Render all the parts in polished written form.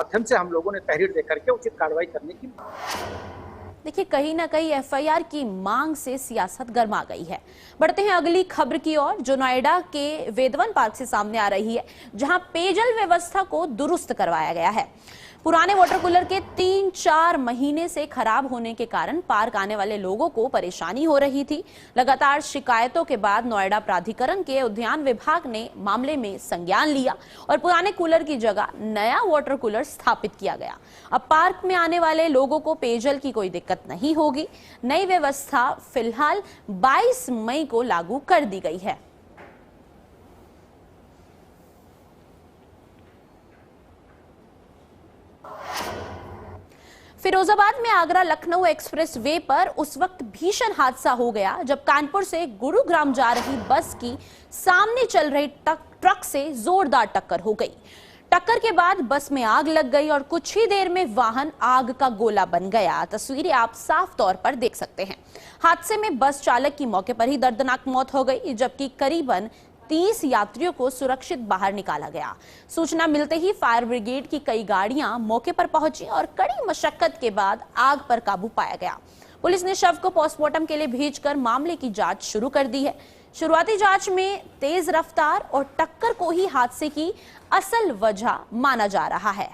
माध्यम से हम लोगों ने तहरीर दे करके उचित कार्रवाई करने की। देखिए, कहीं ना कहीं एफआईआर की मांग से सियासत गर्मा गई है। बढ़ते हैं अगली खबर की ओर, जो नोएडा के वेदवन पार्क से सामने आ रही है, जहां पेयजल व्यवस्था को दुरुस्त करवाया गया है। पुराने वाटर कूलर के 3-4 महीने से खराब होने के कारण पार्क आने वाले लोगों को परेशानी हो रही थी। लगातार शिकायतों के बाद नोएडा प्राधिकरण के उद्यान विभाग ने मामले में संज्ञान लिया और पुराने कूलर की जगह नया वाटर कूलर स्थापित किया गया। अब पार्क में आने वाले लोगों को पेयजल की कोई दिक्कत नहीं होगी। नई व्यवस्था फिलहाल 22 मई को लागू कर दी गई है। फिरोजाबाद में आगरा लखनऊ एक्सप्रेस वे पर उस वक्त भीषण हादसा हो गया जब कानपुर से गुरुग्राम जा रही बस की सामने चल रही ट्रक से जोरदार टक्कर हो गई। टक्कर के बाद बस में आग लग गई और कुछ ही देर में वाहन आग का गोला बन गया। तस्वीरें आप साफ तौर पर देख सकते हैं। हादसे में बस चालक की मौके पर ही दर्दनाक मौत हो गई, जबकि करीबन 30 यात्रियों को सुरक्षित बाहर निकाला गया। सूचना मिलते ही फायर ब्रिगेड की कई गाड़ियां मौके पर पहुंची और कड़ी मशक्कत के बाद आग पर काबू पाया गया। पुलिस ने शव को पोस्टमार्टम के लिए भेजकर मामले की जांच शुरू कर दी है। शुरुआती जांच में तेज रफ्तार और टक्कर को ही हादसे की असल वजह माना जा रहा है।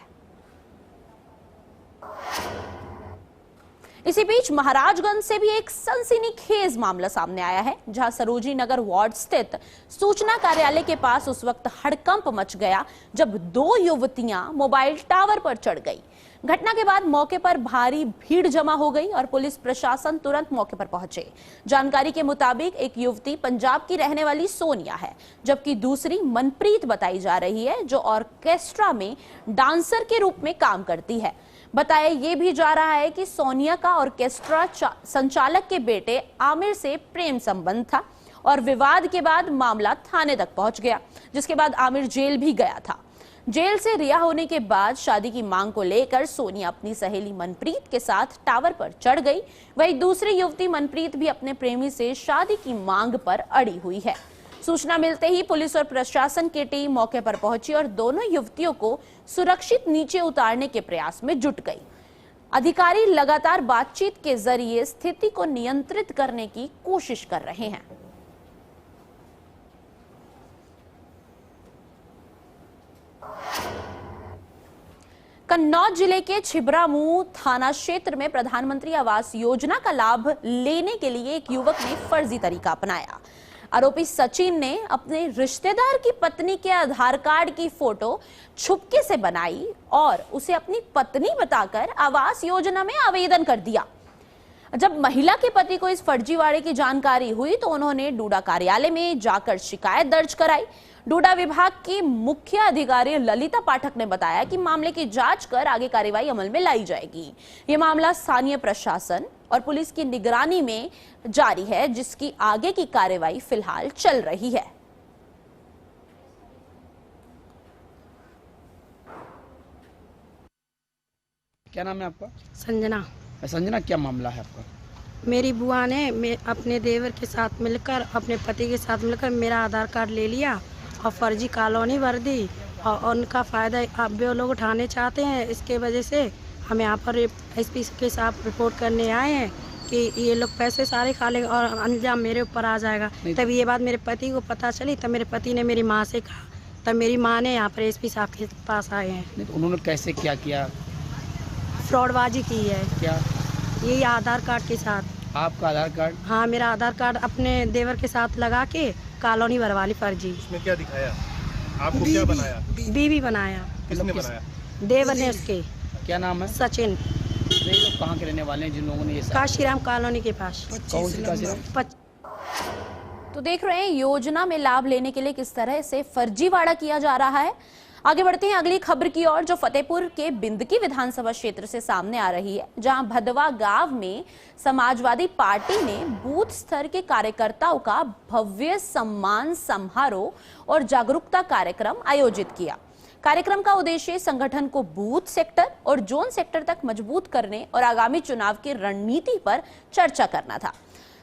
इसी बीच महाराजगंज से भी एक सनसनीखेज मामला सामने आया है, जहां सरोजिनी नगर वार्ड स्थित सूचना कार्यालय के पास उस वक्त हड़कंप मच गया जब 2 युवतियां मोबाइल टावर पर चढ़ गई। घटना के बाद मौके पर भारी भीड़ जमा हो गई और पुलिस प्रशासन तुरंत मौके पर पहुंचे। जानकारी के मुताबिक एक युवती पंजाब की रहने वाली सोनिया है, जबकि दूसरी मनप्रीत बताई जा रही है, जो ऑर्केस्ट्रा में डांसर के रूप में काम करती है। बताया ये भी जा रहा है कि सोनिया का ऑर्केस्ट्रा संचालक के बेटे आमिर से प्रेम संबंध था और विवाद के बाद मामला थाने तक पहुंच गया, जिसके बाद आमिर जेल भी गया था। जेल से रिहा होने के बाद शादी की मांग को लेकर सोनिया अपनी सहेली मनप्रीत के साथ टावर पर चढ़ गई। वहीं दूसरी युवती मनप्रीत भी अपने प्रेमी से शादी की मांग पर अड़ी हुई है। सूचना मिलते ही पुलिस और प्रशासन की टीम मौके पर पहुंची और दोनों युवतियों को सुरक्षित नीचे उतारने के प्रयास में जुट गई। अधिकारी लगातार बातचीत के जरिए स्थिति को नियंत्रित करने की कोशिश कर रहे हैं। कन्नौज जिले के छिबरामऊ थाना क्षेत्र में प्रधानमंत्री आवास योजना का लाभ लेने के लिए एक युवक ने फर्जी तरीका अपनाया। आरोपी सचिन ने अपने रिश्तेदार की पत्नी के आधार कार्ड की फोटो छुपके से बनाई और उसे अपनी पत्नी बताकर आवास योजना में आवेदन कर दिया। जब महिला के पति को इस फर्जीवाड़े की जानकारी हुई तो उन्होंने डूडा कार्यालय में जाकर शिकायत दर्ज कराई। डूडा विभाग की मुख्य अधिकारी ललिता पाठक ने बताया कि मामले की जांच कर आगे कार्रवाई अमल में लाई जाएगी। ये मामला स्थानीय प्रशासन और पुलिस की निगरानी में जारी है, जिसकी आगे की कार्रवाई फिलहाल चल रही है। क्या नाम है आपका? संजना। संजना, क्या मामला है आपका? मेरी बुआ ने अपने देवर के साथ मिलकर, अपने पति के साथ मिलकर मेरा आधार कार्ड ले लिया और फर्जी कॉलोनी भर दी और उनका फ़ायदा अब वो लोग उठाने चाहते हैं। इसके वजह से हम यहाँ पर एसपी के साथ रिपोर्ट करने आए हैं कि ये लोग पैसे सारे खा लेंगे और अंजाम मेरे ऊपर आ जाएगा। तब ये बात मेरे पति को पता चली, तब मेरे पति ने मेरी माँ से कहा, तब मेरी माँ ने यहाँ पर एसपी साहब के पास आए हैं। नहीं, तो उन्होंने कैसे क्या किया? फ्रॉडबाजी की है। क्या? यही आधार कार्ड के साथ। आपका आधार कार्ड? हाँ, मेरा आधार कार्ड अपने देवर के साथ लगा के कॉलोनी भरवा ली फर्जी। उसमें क्या दिखाया? आपको क्या बनाया? बीवी बनाया। किसने बनाया? देवर ने उसके। क्या नाम है? सचिन। ये लोग कहाँ के रहने वाले हैं जिन लोगों ने ये काशीराम कॉलोनी के पास। कौन सी काशीराम? तो देख रहे हैं योजना में लाभ लेने के लिए किस तरह से फर्जीवाड़ा किया जा रहा है। आगे बढ़ते हैं अगली खबर की ओर, जो फतेहपुर के बिंदकी विधानसभा क्षेत्र से सामने आ रही है, जहां भदवा गांव में समाजवादी पार्टी ने बूथ स्तर के कार्यकर्ताओं का भव्य सम्मान समारोह और जागरूकता कार्यक्रम आयोजित किया। कार्यक्रम का उद्देश्य संगठन को बूथ सेक्टर और जोन सेक्टर तक मजबूत करने और आगामी चुनाव की रणनीति पर चर्चा करना था।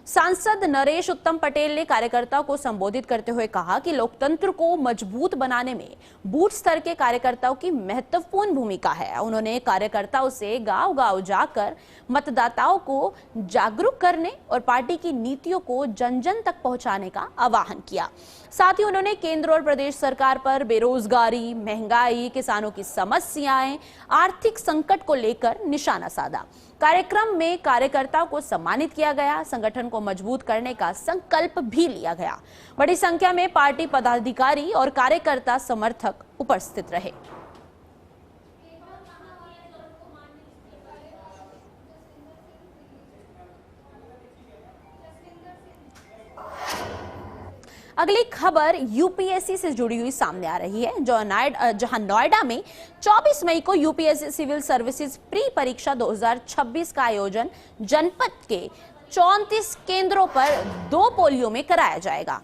सांसद नरेश उत्तम पटेल ने कार्यकर्ताओं को संबोधित करते हुए कहा कि लोकतंत्र को मजबूत बनाने में बूथ स्तर के कार्यकर्ताओं की महत्वपूर्ण भूमिका है। उन्होंने कार्यकर्ताओं से गांव-गांव जाकर मतदाताओं को जागरूक करने और पार्टी की नीतियों को जन-जन तक पहुंचाने का आह्वान किया। साथ ही उन्होंने केंद्र और प्रदेश सरकार पर बेरोजगारी, महंगाई, किसानों की समस्याएं, आर्थिक संकट को लेकर निशाना साधा। कार्यक्रम में कार्यकर्ताओं को सम्मानित किया गया, संगठन को मजबूत करने का संकल्प भी लिया गया। बड़ी संख्या में पार्टी पदाधिकारी और कार्यकर्ता समर्थक उपस्थित रहे। अगली खबर यूपीएससी से जुड़ी हुई सामने आ रही है, जहां नोएडा में 24 मई को यूपीएससी सिविल सर्विसेज प्री परीक्षा 2026 का आयोजन जनपद के 34 केंद्रों पर 2 पोलियो में कराया जाएगा।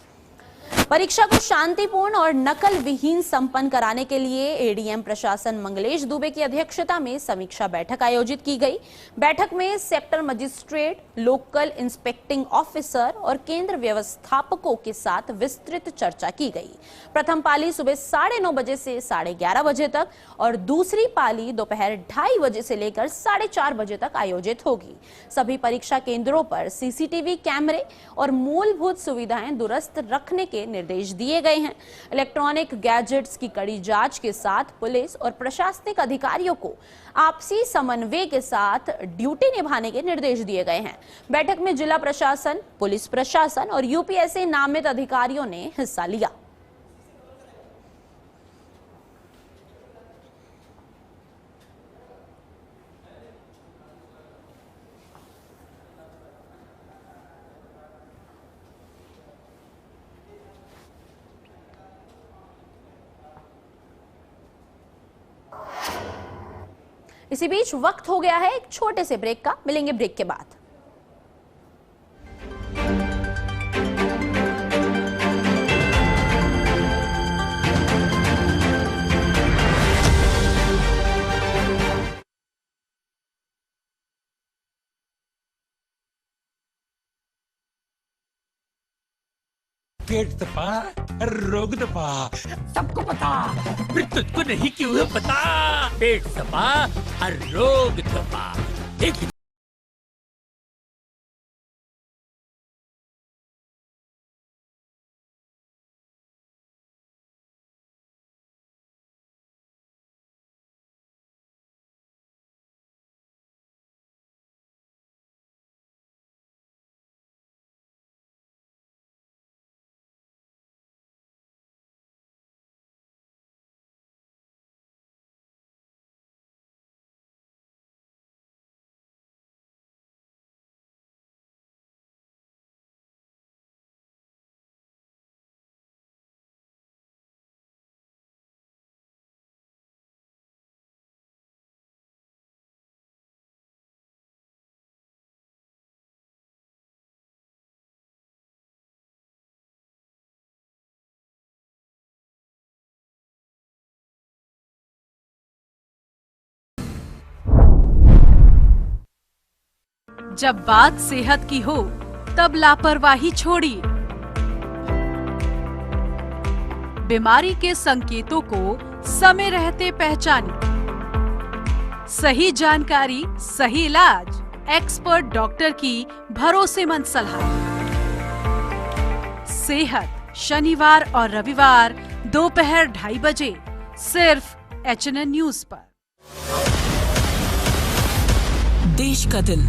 परीक्षा को शांतिपूर्ण और नकल विहीन संपन्न कराने के लिए एडीएम प्रशासन मंगलेश दुबे की अध्यक्षता में समीक्षा बैठक आयोजित की गई। बैठक में sector magistrate, local inspecting officer और केंद्र व्यवस्थापकों के साथ विस्तृत चर्चा की गई। प्रथम पाली सुबह 9:30 बजे से 11:30 बजे तक और दूसरी पाली दोपहर 2:30 बजे से लेकर 4:30 बजे तक आयोजित होगी। सभी परीक्षा केंद्रों पर सीसीटीवी कैमरे और मूलभूत सुविधाएं दुरुस्त रखने के निर्देश दिए गए हैं। इलेक्ट्रॉनिक गैजेट्स की कड़ी जांच के साथ पुलिस और प्रशासनिक अधिकारियों को आपसी समन्वय के साथ ड्यूटी निभाने के निर्देश दिए गए हैं। बैठक में जिला प्रशासन, पुलिस प्रशासन और यूपीएससी नामित अधिकारियों ने हिस्सा लिया। इसी बीच वक्त हो गया है एक छोटे से ब्रेक का। मिलेंगे ब्रेक के बाद। पेट दबा, रोग दबा, सबको पता, फिर तुझको नहीं क्यों है पता? पेट दबा, रोग दबा। एक जब बात सेहत की हो तब लापरवाही छोड़िए। बीमारी के संकेतों को समय रहते पहचानिए। सही जानकारी, सही इलाज, एक्सपर्ट डॉक्टर की भरोसेमंद सलाह। सेहत शनिवार और रविवार दोपहर 2:30 बजे सिर्फ HNN न्यूज पर। देश का दिल,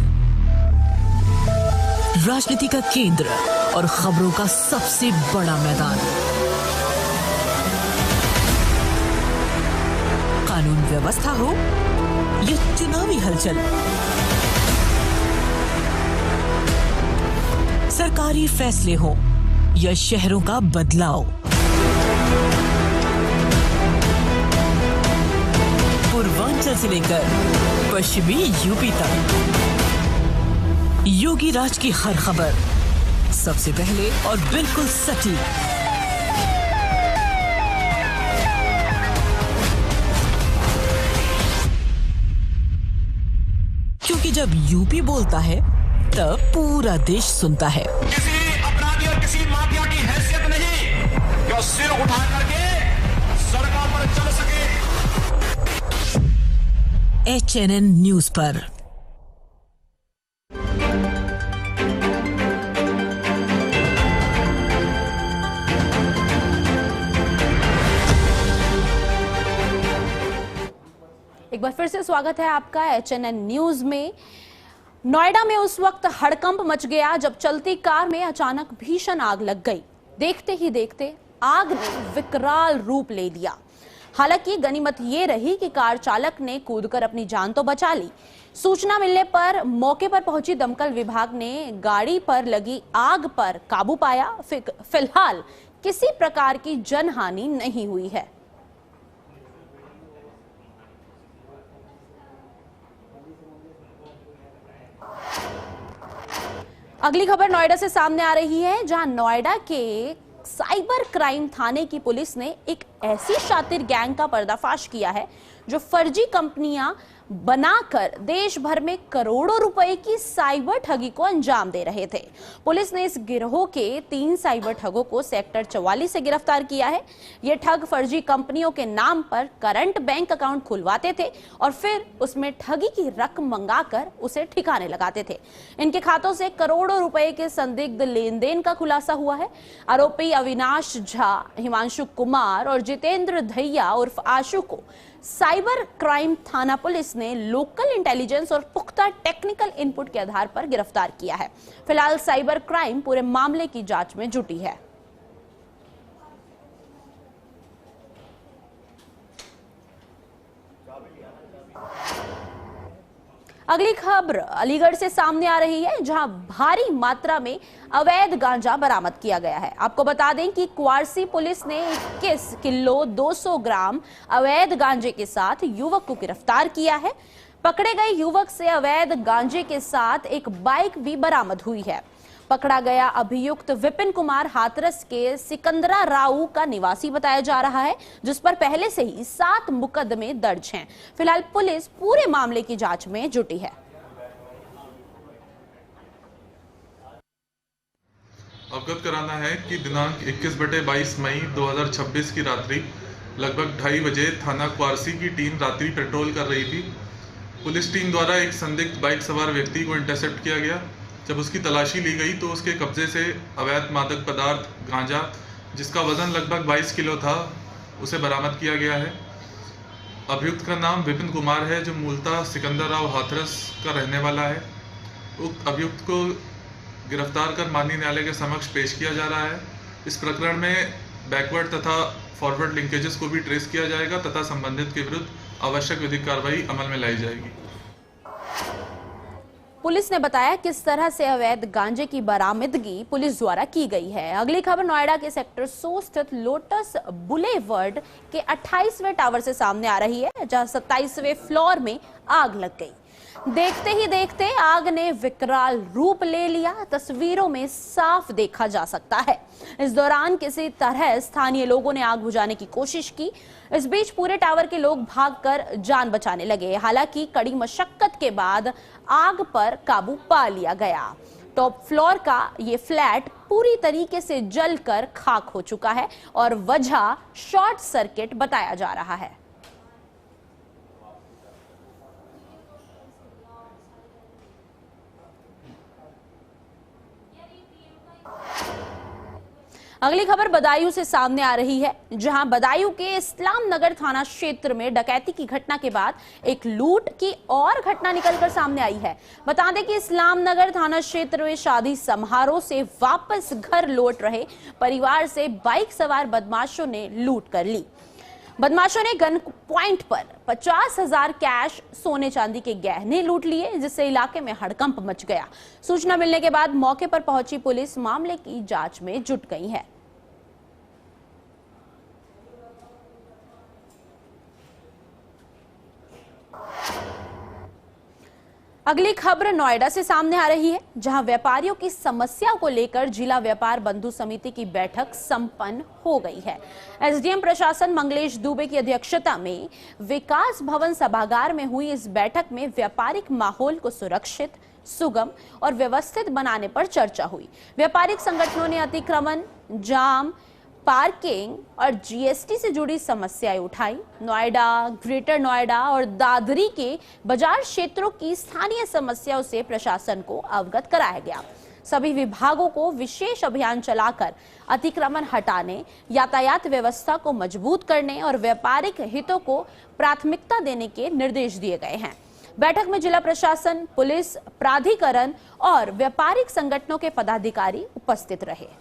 राजनीति का केंद्र और खबरों का सबसे बड़ा मैदान। कानून व्यवस्था हो या चुनावी हलचल, सरकारी फैसले हो या शहरों का बदलाव, पूर्वांचल से लेकर पश्चिमी यूपी तक, योगी राज की हर खबर सबसे पहले और बिल्कुल सटीक। क्योंकि जब यूपी बोलता है तब पूरा देश सुनता है। किसी अपराधी और किसी माफिया की हैसियत नहीं जो सिर उठा करके सड़कों पर चल सके। HNN न्यूज पर। एक बार फिर से स्वागत है आपका HNN न्यूज में। नोएडा में उस वक्त हड़कंप मच गया जब चलती कार में अचानक भीषण आग लग गई। देखते ही देखते आग ने विकराल रूप ले लिया। हालांकि गनीमत ये रही कि कार चालक ने कूदकर अपनी जान तो बचा ली। सूचना मिलने पर मौके पर पहुंची दमकल विभाग ने गाड़ी पर लगी आग पर काबू पाया। फिलहाल किसी प्रकार की जनहानि नहीं हुई है। अगली खबर नोएडा से सामने आ रही है, जहां नोएडा के साइबर क्राइम थाने की पुलिस ने एक ऐसी शातिर गैंग का पर्दाफाश किया है जो फर्जी कंपनियां बनाकर देश भर में करोड़ों रुपए की साइबर ठगी को अंजाम दे रहे थे। पुलिस ने इस गिरोह के 3 साइबर ठगों को सेक्टर 44 से गिरफ्तार किया है। ये ठग फर्जी कंपनियों के नाम पर करंट बैंक अकाउंट खुलवाते थे और फिर उसमें ठगी की रकम मंगाकर उसे ठिकाने लगाते थे। इनके खातों से करोड़ों रुपए के संदिग्ध लेन देन का खुलासा हुआ है। आरोपी अविनाश झा, हिमांशु कुमार और जितेंद्र धैया उर्फ आशु को साइबर क्राइम थाना पुलिस ने लोकल इंटेलिजेंस और पुख्ता टेक्निकल इनपुट के आधार पर गिरफ्तार किया है। फिलहाल साइबर क्राइम पूरे मामले की जांच में जुटी है। अगली खबर अलीगढ़ से सामने आ रही है, जहां भारी मात्रा में अवैध गांजा बरामद किया गया है। आपको बता दें कि क्वारसी पुलिस ने 21 किलो 200 ग्राम अवैध गांजे के साथ युवक को गिरफ्तार किया है। पकड़े गए युवक से अवैध गांजे के साथ एक बाइक भी बरामद हुई है। पकड़ा गया अभियुक्त विपिन कुमार हाथरस के सिकंदरा राऊ का निवासी बताया जा रहा है, जिस पर पहले से ही 7 मुकदमे दर्ज हैं। फिलहाल पुलिस पूरे मामले की जांच में जुटी है। अवगत कराना है कि दिनांक 21/22 मई 2026 की रात्रि लगभग 2:30 बजे थाना क्वारसी की टीम रात्रि पेट्रोल कर रही थी। पुलिस टीम द्वारा एक संदिग्ध बाइक सवार व्यक्ति को इंटरसेप्ट किया गया। जब उसकी तलाशी ली गई तो उसके कब्जे से अवैध मादक पदार्थ गांजा, जिसका वजन लगभग 22 किलो था, उसे बरामद किया गया है। अभियुक्त का नाम विपिन कुमार है, जो मूलतः सिकंदर राव हाथरस का रहने वाला है। उक्त अभियुक्त को गिरफ्तार कर माननीय न्यायालय के समक्ष पेश किया जा रहा है। इस प्रकरण में बैकवर्ड तथा फॉरवर्ड लिंकेजेस को भी ट्रेस किया जाएगा तथा संबंधित के विरुद्ध आवश्यक विधिक कार्रवाई अमल में लाई जाएगी। पुलिस ने बताया किस तरह से अवैध गांजे की बरामदगी पुलिस द्वारा की गई है। अगली खबर नोएडा के सेक्टर 100 स्थित लोटस बुलेवर्ड के 28वें टावर से सामने आ रही है, जहां 27वें फ्लोर में आग लग गई। देखते ही देखते आग ने विकराल रूप ले लिया, तस्वीरों में साफ देखा जा सकता है। इस दौरान किसी तरह स्थानीय लोगों ने आग बुझाने की कोशिश की। इस बीच पूरे टावर के लोग भागकर जान बचाने लगे। हालांकि कड़ी मशक्कत के बाद आग पर काबू पा लिया गया। टॉप फ्लोर का ये फ्लैट पूरी तरीके से जलकर खाक हो चुका है और वजह शॉर्ट सर्किट बताया जा रहा है। अगली खबर बदायूं से सामने आ रही है, जहां बदायूं के इस्लाम नगर थाना क्षेत्र में डकैती की घटना के बाद एक लूट की और घटना निकलकर सामने आई है। बता दें कि इस्लाम नगर थाना क्षेत्र में शादी समारोह से वापस घर लौट रहे परिवार से बाइक सवार बदमाशों ने लूट कर ली। बदमाशों ने गन पॉइंट पर 50,000 कैश, सोने चांदी के गहने लूट लिए, जिससे इलाके में हड़कंप मच गया। सूचना मिलने के बाद मौके पर पहुंची पुलिस मामले की जांच में जुट गई है। अगली खबर नोएडा से सामने आ रही है, जहां व्यापारियों की समस्या को लेकर जिला व्यापार बंधु समिति की बैठक संपन्न हो गई है। एसडीएम प्रशासन मंगलेश दुबे की अध्यक्षता में विकास भवन सभागार में हुई इस बैठक में व्यापारिक माहौल को सुरक्षित, सुगम और व्यवस्थित बनाने पर चर्चा हुई। व्यापारिक संगठनों ने अतिक्रमण, जाम, पार्किंग और जीएसटी से जुड़ी समस्याएं उठाई। नोएडा, ग्रेटर नोएडा और दादरी के बाजार क्षेत्रों की स्थानीय समस्याओं से प्रशासन को अवगत कराया गया। सभी विभागों को विशेष अभियान चलाकर अतिक्रमण हटाने, यातायात व्यवस्था को मजबूत करने और व्यापारिक हितों को प्राथमिकता देने के निर्देश दिए गए हैं। बैठक में जिला प्रशासन, पुलिस, प्राधिकरण और व्यापारिक संगठनों के पदाधिकारी उपस्थित रहे।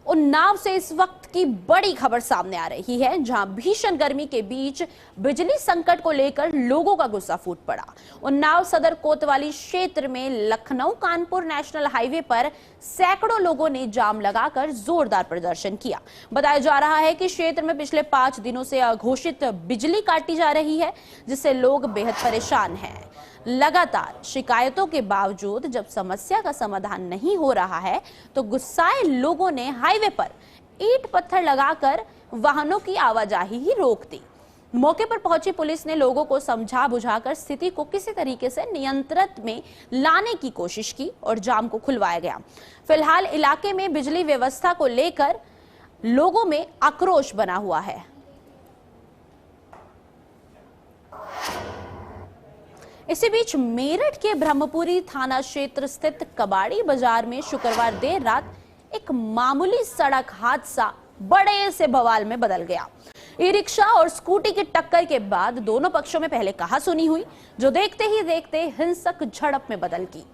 उन्नाव से इस वक्त की बड़ी खबर सामने आ रही है, जहां भीषण गर्मी के बीच बिजली संकट को लेकर लोगों का गुस्सा फूट पड़ा। उन्नाव सदर कोतवाली क्षेत्र में लखनऊ कानपुर नेशनल हाईवे पर सैकड़ों लोगों ने जाम लगाकर जोरदार प्रदर्शन किया। बताया जा रहा है कि क्षेत्र में पिछले 5 दिनों से अघोषित बिजली काटी जा रही है, जिससे लोग बेहद परेशान हैं। लगातार शिकायतों के बावजूद जब समस्या का समाधान नहीं हो रहा है, तो गुस्साए लोगों ने हाईवे पर ईंट पत्थर लगाकर वाहनों की आवाजाही ही रोक दी। मौके पर पहुंची पुलिस ने लोगों को समझा बुझाकर स्थिति को किसी तरीके से नियंत्रण में लाने की कोशिश की और जाम को खुलवाया गया। फिलहाल इलाके में बिजली व्यवस्था को लेकर लोगों में आक्रोश बना हुआ है। इसी बीच मेरठ के ब्रह्मपुरी थाना क्षेत्र स्थित कबाड़ी बाजार में शुक्रवार देर रात एक मामूली सड़क हादसा बड़े से बवाल में बदल गया। ई रिक्शा और स्कूटी की टक्कर के बाद दोनों पक्षों में पहले कहासुनी हुई, जो देखते ही देखते हिंसक झड़प में बदल गई।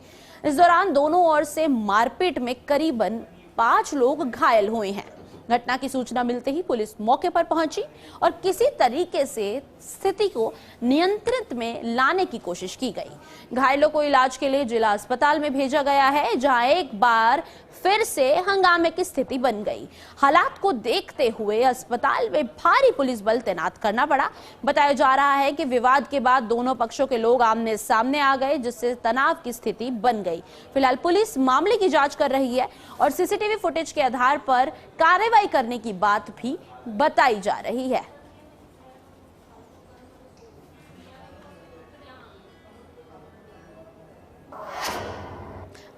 इस दौरान दोनों ओर से मारपीट में करीबन 5 लोग घायल हुए हैं। घटना की सूचना मिलते ही पुलिस मौके पर पहुंची और किसी तरीके से स्थिति को नियंत्रित में लाने की कोशिश की गई। घायलों को इलाज के लिए जिला अस्पताल में भेजा गया है, जहां एक बार फिर से हंगामे की स्थिति बन गई। हालात को देखते हुए अस्पताल में भारी पुलिस बल तैनात करना पड़ा। बताया जा रहा है कि विवाद के बाद दोनों पक्षों के लोग आमने सामने आ गए, जिससे तनाव की स्थिति बन गई। फिलहाल पुलिस मामले की जांच कर रही है और सीसीटीवी फुटेज के आधार पर कार्रवाई करने की बात भी बताई जा रही है।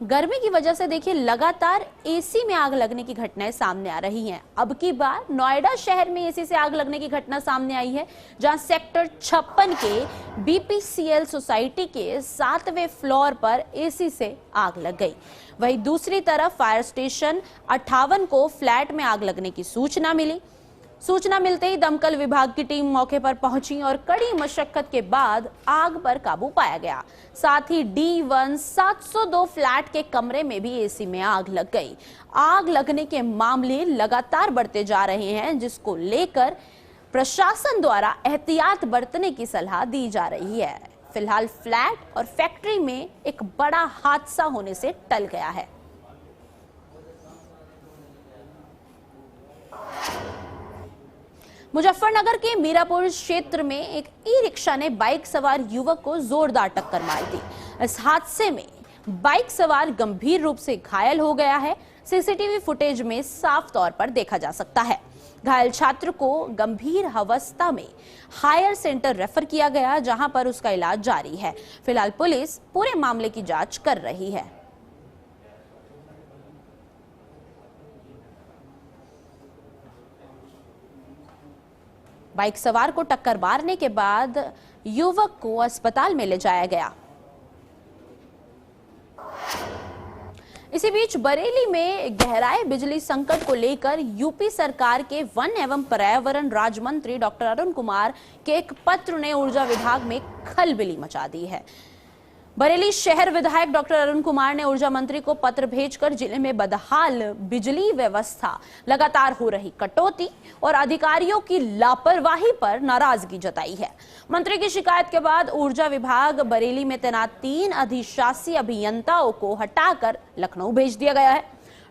गर्मी की वजह से देखिए लगातार एसी में आग लगने की घटनाएं सामने आ रही हैं। अब की बार नोएडा शहर में एसी से आग लगने की घटना सामने आई है, जहां सेक्टर 56 के बीपीसीएल सोसाइटी के 7वें फ्लोर पर एसी से आग लग गई। वहीं दूसरी तरफ फायर स्टेशन 58 को फ्लैट में आग लगने की सूचना मिली। सूचना मिलते ही दमकल विभाग की टीम मौके पर पहुंची और कड़ी मशक्कत के बाद आग पर काबू पाया गया। साथ ही D1 702 फ्लैट के कमरे में भी एसी में आग लग गई। आग लगने के मामले लगातार बढ़ते जा रहे हैं, जिसको लेकर प्रशासन द्वारा एहतियात बरतने की सलाह दी जा रही है। फिलहाल फ्लैट और फैक्ट्री में एक बड़ा हादसा होने से टल गया है। मुजफ्फरनगर के मीरापुर क्षेत्र में एक ई रिक्शा ने बाइक सवार युवक को जोरदार टक्कर मार दी। इस हादसे में बाइक सवार गंभीर रूप से घायल हो गया है। सीसीटीवी फुटेज में साफ तौर पर देखा जा सकता है। घायल छात्र को गंभीर अवस्था में हायर सेंटर रेफर किया गया, जहां पर उसका इलाज जारी है। फिलहाल पुलिस पूरे मामले की जांच कर रही है। बाइक सवार को टक्कर मारने के बाद युवक को अस्पताल में ले जाया गया। इसी बीच बरेली में गहराए बिजली संकट को लेकर यूपी सरकार के वन एवं पर्यावरण राज्य मंत्री डॉक्टर अरुण कुमार के एक पत्र ने ऊर्जा विभाग में खलबली मचा दी है। बरेली शहर विधायक डॉक्टर अरुण कुमार ने ऊर्जा मंत्री को पत्र भेजकर जिले में बदहाल बिजली व्यवस्था, लगातार हो रही कटौती और अधिकारियों की लापरवाही पर नाराजगी जताई है। मंत्री की शिकायत के बाद ऊर्जा विभाग बरेली में तैनात 3 अधिशासी अभियंताओं को हटाकर लखनऊ भेज दिया गया है।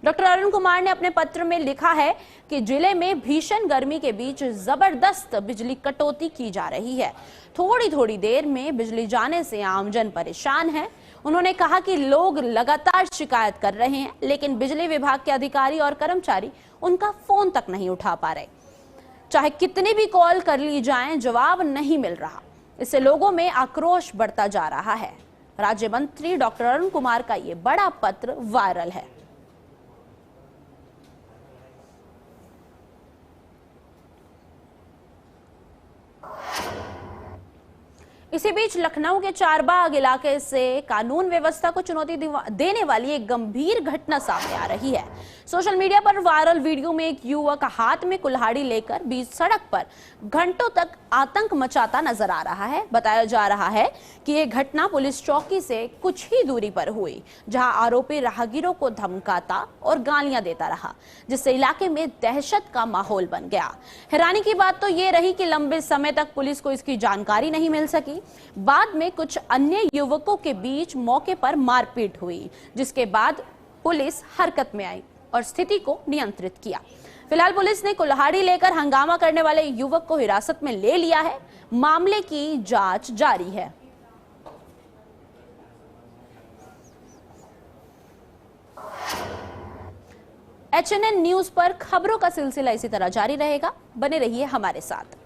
डॉक्टर अरुण कुमार ने अपने पत्र में लिखा है कि जिले में भीषण गर्मी के बीच जबरदस्त बिजली कटौती की जा रही है। थोड़ी थोड़ी देर में बिजली जाने से आमजन परेशान है। उन्होंने कहा कि लोग लगातार शिकायत कर रहे हैं, लेकिन बिजली विभाग के अधिकारी और कर्मचारी उनका फोन तक नहीं उठा पा रहे। चाहे कितनी भी कॉल कर ली जाएं, जवाब नहीं मिल रहा। इससे लोगों में आक्रोश बढ़ता जा रहा है। राज्य मंत्री डॉक्टर अरुण कुमार का ये बड़ा पत्र वायरल है। इसी बीच लखनऊ के चारबाग इलाके से कानून व्यवस्था को चुनौती देने वाली एक गंभीर घटना सामने आ रही है। सोशल मीडिया पर वायरल वीडियो में एक युवक हाथ में कुल्हाड़ी लेकर बीच सड़क पर घंटों तक आतंक मचाता नजर आ रहा है। बताया जा रहा है कि यह घटना पुलिस चौकी से कुछ ही दूरी पर हुई, जहां आरोपी राहगीरों को धमकाता और गालियां देता रहा, जिससे इलाके में दहशत का माहौल बन गया। हैरानी की बात तो ये रही कि लंबे समय तक पुलिस को इसकी जानकारी नहीं मिल सकी। बाद में कुछ अन्य युवकों के बीच मौके पर मारपीट हुई, जिसके बाद पुलिस हरकत में आई और स्थिति को नियंत्रित किया। फिलहाल पुलिस ने कुल्हाड़ी लेकर हंगामा करने वाले युवक को हिरासत में ले लिया है। मामले की जांच जारी है। HNN न्यूज पर खबरों का सिलसिला इसी तरह जारी रहेगा। बने रहिए हमारे साथ।